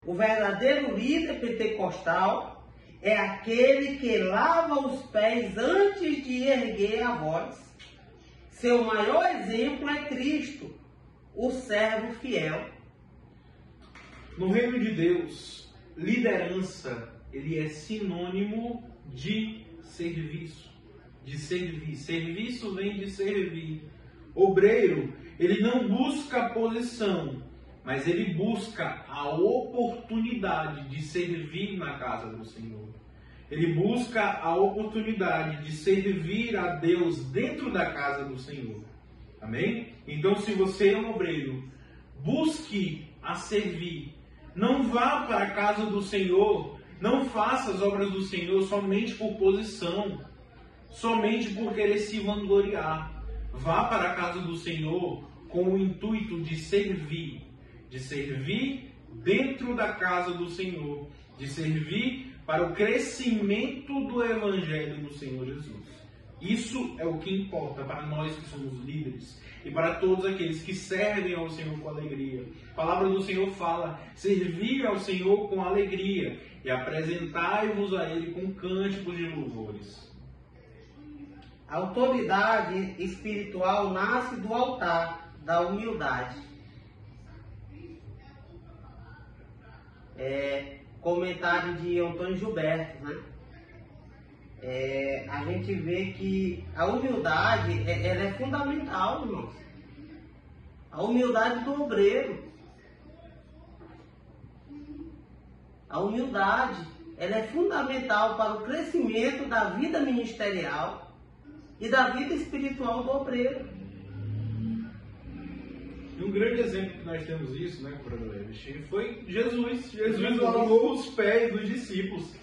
O verdadeiro líder pentecostal é aquele que lava os pés antes de erguer a voz. Seu maior exemplo é Cristo, o servo fiel. No reino de Deus, liderança, ele é sinônimo de serviço, de servir. Serviço vem de servir. Obreiro, ele não busca posição, mas ele busca a oportunidade de servir na casa do Senhor. Ele busca a oportunidade de servir a Deus dentro da casa do Senhor. Amém? Então, se você é um obreiro, busque a servir. Não vá para a casa do Senhor, não faça as obras do Senhor somente por posição, somente por querer se vangloriar. Vá para a casa do Senhor com o intuito de servir dentro da casa do Senhor, de servir para o crescimento do Evangelho do Senhor Jesus. Isso é o que importa para nós que somos líderes e para todos aqueles que servem ao Senhor com alegria. A palavra do Senhor fala: servir ao Senhor com alegria e apresentai-vos a Ele com cânticos de louvores. A autoridade espiritual nasce do altar, da humildade. Comentário de Antônio Gilberto, né? A gente vê que a humildade ela é fundamental, irmãos. A humildade do obreiro. A humildade ela é fundamental para o crescimento da vida ministerial e da vida espiritual do obreiro. E um grande exemplo que nós temos isso, né, foi Jesus. Jesus lavou os pés dos discípulos.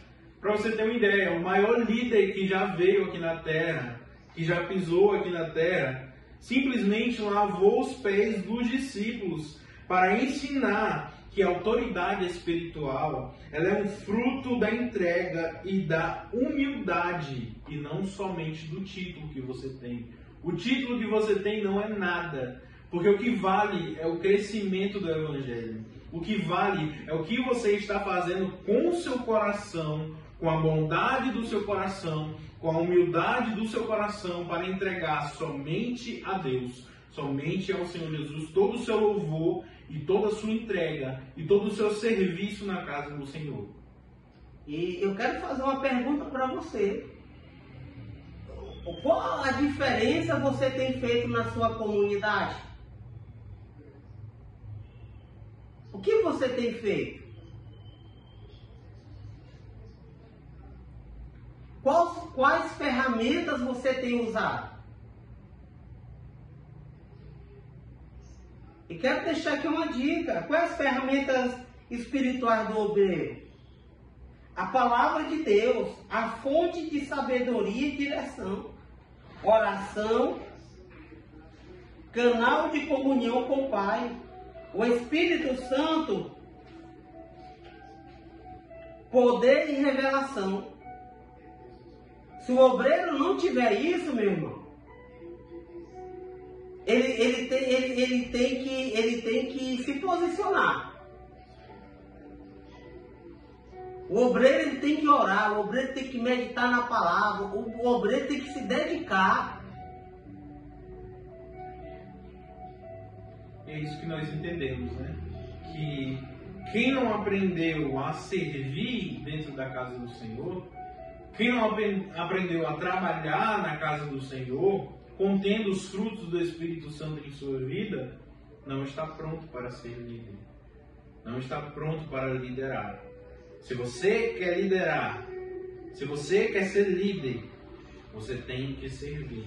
Para você ter uma ideia, o maior líder que já veio aqui na terra, que já pisou aqui na terra, simplesmente lavou os pés dos discípulos para ensinar que a autoridade espiritual ela é um fruto da entrega e da humildade e não somente do título que você tem. O título que você tem não é nada, porque o que vale é o crescimento do Evangelho. O que vale é o que você está fazendo com o seu coração, com a bondade do seu coração, com a humildade do seu coração para entregar somente a Deus, somente ao Senhor Jesus, todo o seu louvor e toda a sua entrega e todo o seu serviço na casa do Senhor. E eu quero fazer uma pergunta para você. Qual a diferença você tem feito na sua comunidade? O que você tem feito? Quais ferramentas você tem usado? E quero deixar aqui uma dica. Quais as ferramentas espirituais do obreiro? A palavra de Deus, a fonte de sabedoria e direção. Oração, canal de comunhão com o Pai. O Espírito Santo, poder e revelação. Se o obreiro não tiver isso, meu irmão, ele tem que se posicionar. O obreiro ele tem que orar, o obreiro tem que meditar na palavra, o obreiro tem que se dedicar. É isso que nós entendemos, né? Que quem não aprendeu a servir dentro da casa do Senhor, quem não aprendeu a trabalhar na casa do Senhor, contendo os frutos do Espírito Santo em sua vida, não está pronto para ser líder. Não está pronto para liderar. Se você quer liderar, se você quer ser líder, você tem que servir.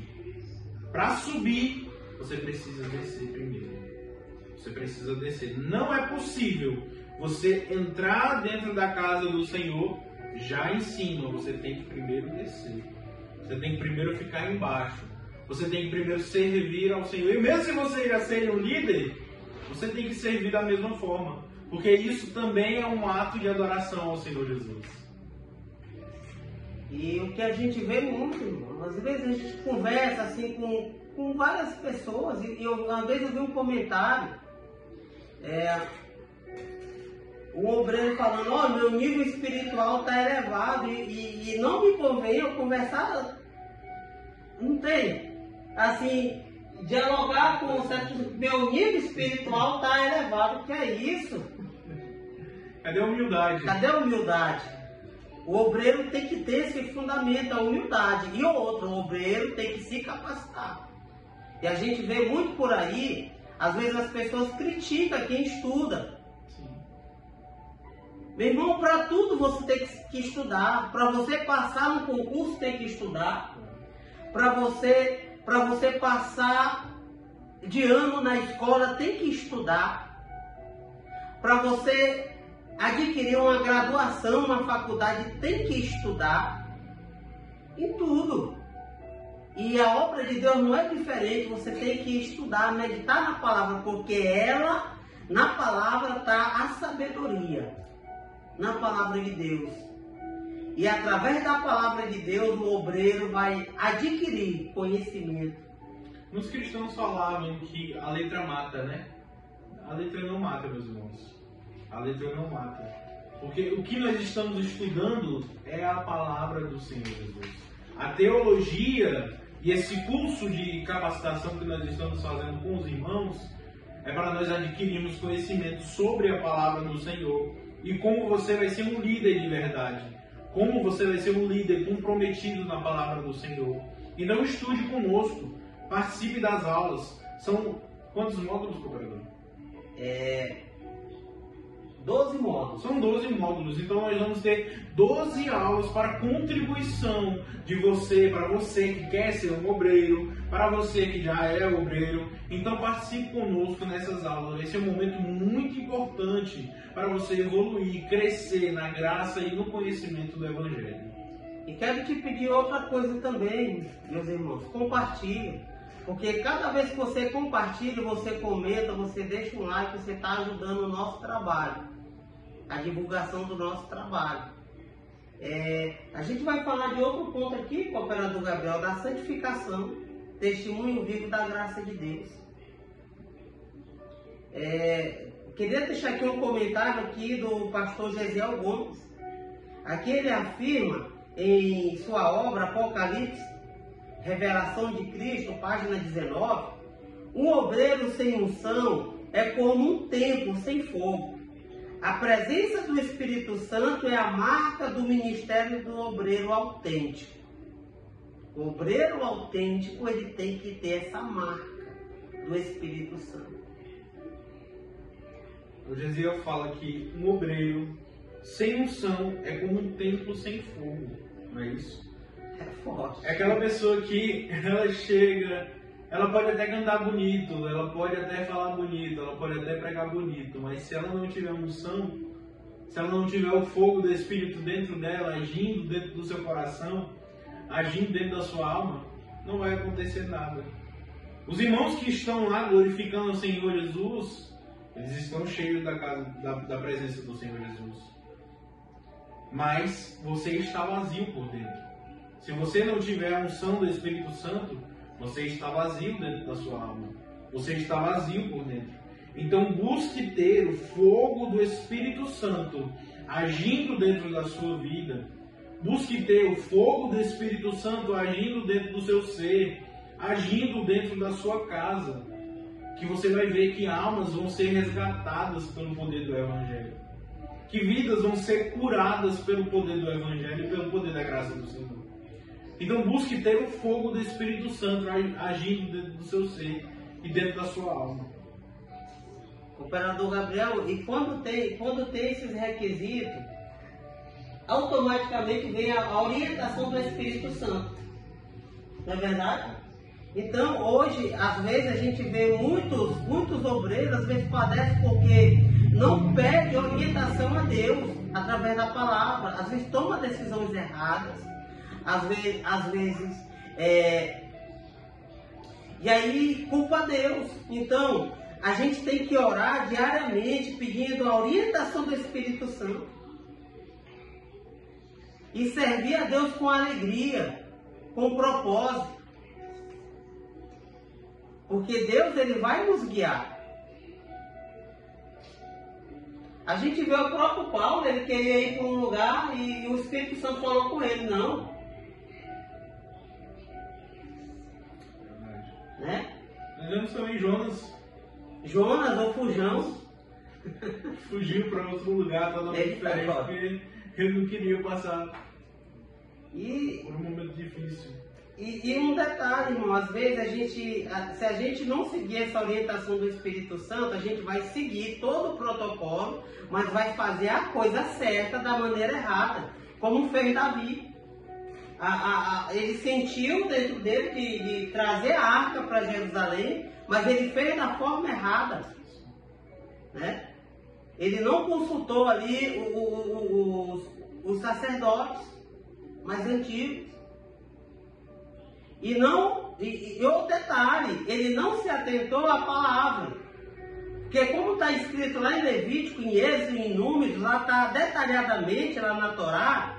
Para subir, você precisa descer primeiro. Você precisa descer. Não é possível você entrar dentro da casa do Senhor já em cima. Você tem que primeiro descer. Você tem que primeiro ficar embaixo. Você tem que primeiro servir ao Senhor. E mesmo se você já seja um líder, você tem que servir da mesma forma. Porque isso também é um ato de adoração ao Senhor Jesus. E o que a gente vê muito, irmão, às vezes a gente conversa assim com várias pessoas. E às vezes eu vi um comentário. o obreiro falando, ó, meu nível espiritual está elevado e não me convém eu conversar, não tem, assim, dialogar com o certo, meu nível espiritual está elevado, que é isso? Cadê a humildade? Cadê a humildade? O obreiro tem que ter esse fundamento, a humildade. E o outro, o obreiro tem que se capacitar. E a gente vê muito por aí, às vezes as pessoas criticam quem estuda. Sim. Meu irmão, para tudo você tem que estudar. Para você passar no concurso tem que estudar. Para você passar de ano na escola tem que estudar. Para você adquirir uma graduação, uma faculdade, tem que estudar em tudo. E a obra de Deus não é diferente, você tem que estudar, meditar na palavra, porque ela, na palavra está a sabedoria, na palavra de Deus. E através da palavra de Deus, o obreiro vai adquirir conhecimento. Os cristãos falavam que a letra mata, né? A letra não mata, meus irmãos. A letra não mata. Porque o que nós estamos estudando é a palavra do Senhor Jesus. A teologia e esse curso de capacitação que nós estamos fazendo com os irmãos é para nós adquirirmos conhecimento sobre a palavra do Senhor e como você vai ser um líder de verdade. Como você vai ser um líder comprometido na palavra do Senhor. Então estude conosco. Participe das aulas. São quantos módulos, cooperador? 12 módulos. São 12 módulos, então nós vamos ter 12 aulas para contribuição de você, para você que quer ser um obreiro, para você que já é obreiro. Então participe conosco nessas aulas. Esse é um momento muito importante para você evoluir, crescer na graça e no conhecimento do Evangelho. E quero te pedir outra coisa também, meus irmãos. Compartilhe. Porque cada vez que você compartilha, você comenta, você deixa um like, você está ajudando o nosso trabalho. A divulgação do nosso trabalho. A gente vai falar de outro ponto aqui, cooperador Gabriel, da santificação, testemunho vivo da graça de Deus. Queria deixar aqui um comentário aqui do pastor Gesiel Gomes. Aqui ele afirma em sua obra Apocalipse, Revelação de Cristo, página 19, um obreiro sem unção é como um templo sem fogo. A presença do Espírito Santo é a marca do ministério do obreiro autêntico. O obreiro autêntico, ele tem que ter essa marca do Espírito Santo. O Gesiel fala que um obreiro sem unção é como um templo sem fogo, não é isso? É forte. É aquela pessoa que ela chega, ela pode até cantar bonito, ela pode até falar bonito, ela pode até pregar bonito, mas se ela não tiver unção, se ela não tiver o fogo do Espírito dentro dela, agindo dentro do seu coração, agindo dentro da sua alma, não vai acontecer nada. Os irmãos que estão lá glorificando o Senhor Jesus, eles estão cheios da presença do Senhor Jesus. Mas você está vazio por dentro. Se você não tiver a unção do Espírito Santo, você está vazio dentro da sua alma. Você está vazio por dentro. Então busque ter o fogo do Espírito Santo agindo dentro da sua vida. Busque ter o fogo do Espírito Santo agindo dentro do seu ser, agindo dentro da sua casa. Que você vai ver que almas vão ser resgatadas pelo poder do Evangelho. Que vidas vão ser curadas pelo poder do Evangelho e pelo poder da graça do Senhor. Então busque ter o fogo do Espírito Santo agindo dentro do seu ser e dentro da sua alma. Cooperador Gabriel, e quando tem esses requisitos, automaticamente vem a orientação do Espírito Santo. Não é verdade? Então hoje, às vezes a gente vê muitos obreiros, às vezes padecem porque não pede orientação a Deus através da palavra. Às vezes toma decisões erradas. Às vezes e aí culpa Deus. Então a gente tem que orar diariamente pedindo a orientação do Espírito Santo e servir a Deus com alegria, com propósito, porque Deus, ele vai nos guiar. A gente vê o próprio Paulo, ele queria ir para um lugar e o Espírito Santo falou com ele, não. Né? Nós vemos também Jonas. Jonas ou Fujão. Fugiu para outro lugar totalmente diferente, porque ele não queria passar por um momento difícil. E um detalhe, irmão, às vezes se a gente não seguir essa orientação do Espírito Santo, a gente vai seguir todo o protocolo, mas vai fazer a coisa certa da maneira errada, como fez Davi. Ele sentiu dentro dele de trazer a arca para Jerusalém, mas ele fez da forma errada, né? Ele não consultou ali os sacerdotes mais antigos. E outro detalhe, ele não se atentou à palavra. Porque como está escrito lá em Levítico, em Êxodo, em Números, lá está detalhadamente, lá na Torá,